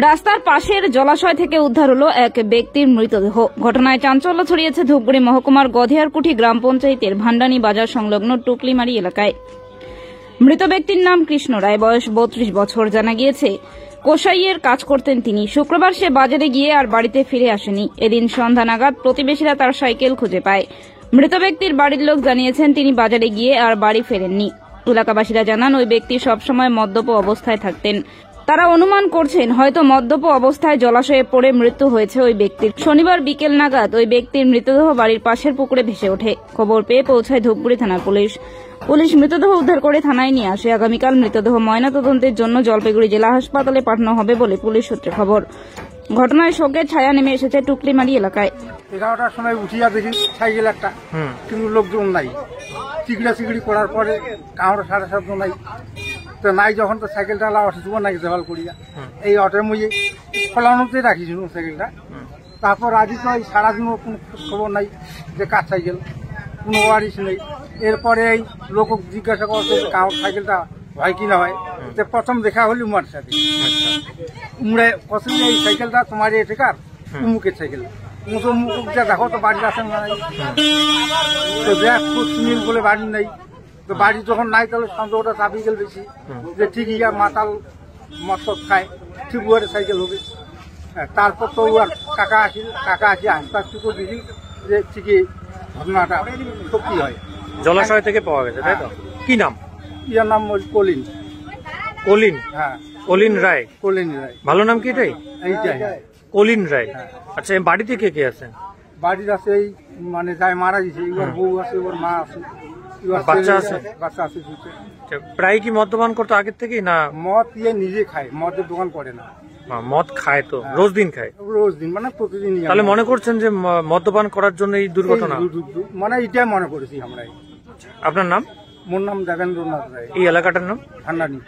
রাস্তার পাশের জলাশয় থেকে উদ্ধার হলো এক ব্যক্তির মৃতদেহ। ঘটনায় চাঞ্চল্য ছড়িয়েছে ধূপগুড়ি মহকুমার গধিয়ারকুঠি গ্রাম পঞ্চায়েতের ভান্ডানি বাজার সংলগ্ন টুকলিমারি এলাকায়। মৃত ব্যক্তির নাম কৃষ্ণ রায়, বয়স 32 বছর। জানা গিয়েছে কসাইয়ের কাজ করতেন তিনি। শুক্রবার সে বাজারে গিয়ে আর বাড়িতে ফিরে আসেনি। এদিন সন্ধ্যা নাগাদ প্রতিবেশীরা তার সাইকেল খুঁজে পায়। মৃত ব্যক্তির বাড়ির লোক জানিয়েছেন তিনি বাজারে গিয়ে আর বাড়ি ফেরেননি। এলাকাবাসীরা জানান ওই ব্যক্তি সবসময় মদ্যপ অবস্থায় থাকতেন। তারা অনুমান করছেন হয়তো মদ্যপ অবস্থায় জলাশয়ে পড়ে মৃত্যু হয়েছে ওই ব্যক্তির। শনিবার বিকেল নাগাদ ওই ব্যক্তির মৃতদেহ বাড়ির পাশের পুকুরে ভেসে ওঠে। খবর পেয়ে পৌঁছায় ধূপগুড়ি থানার পুলিশ। মৃতদেহ উদ্ধার করে থানায় নিয়ে আসে। আগামীকাল মৃতদেহ ময়নাতদন্তের জন্য জলপাইগুড়ি জেলা হাসপাতালে পাঠানো হবে বলে পুলিশ সূত্রে খবর। ঘটনায় শোকের ছায়া নেমে এসেছে টুকলিমারি এলাকায়। 11টার সময় উঠিয়া দেখি সাইকেল একটা, কিন্তু লোকজন নাই। চিকড়ি করার পরে কামড় 7:30 নাই তো নাই, যখন তো সাইকেলটা অসুস্থ নাকি দেওয়াল করিয়া এই অটোর মুয়ে ফলানোতে রাখিছিল সাইকেলটা। তারপর আজই তো এই সারাদিনও কোনো খবর নাই যে কার সাইকেল, কোনো ওয়ারিশ নেই। এরপরে এই লোক জিজ্ঞাসা করছে যে কামড় সাইকেলটা হয় কি না হয়। তো প্রথম দেখা হলি উমার সাথে, উমরে কষ্ট এই সাইকেলটা তোমার এটাকার উমুকের সাইকেল। মুখে দেখো তো বাড়ির আসেন না, তো দেখ খুব সুনীল বলে বাড়ি নেই। তো বাড়ি যখন নাই তাহলে সন্দেহটা চাপি গেল বেশি যে ঠিক ইয়া মাতাল মৎস্য খায়, ঠিক উয়ারে সাইকেল হবে। তারপর তো আর কাকা আসি আস্তে আস্তে করে দেখি যে ঠিকই ঘটনাটা সত্যি হয়। জলাশয় থেকে পাওয়া গেছে, তাই তো? কি নাম? ইয়ার নাম কলিন। কলিন? হ্যাঁ, কলিন রায়। কলিন রায়। ভালো নাম কি এটাই? এইটাই কলিন রায়। আচ্ছা, বাড়িতে কে কে আছেন? বাড়ির আছে এই মানে যাই মারা গেছে, এবার বউ আছে, ওর মা আছে, বাচ্চা আছে? বাচ্চা আছে। প্রায় কি মদ্যপান করতো আগের থেকেই না? মদ ইয়ে নিজে খায়, মদের দোকান করে না। মদ খায় তো? রোজ দিন খায়? রোজ দিন মানে প্রতিদিন। তাহলে মনে করছেন যে মদ্যপান করার জন্য এই দুর্ঘটনা? মানে এটাই মনে করেছি আমরা। আপনার নাম? মোর নাম দেবেন্দ্রনাথ রায়। এই এলাকাটার নাম? ভান্ডানি।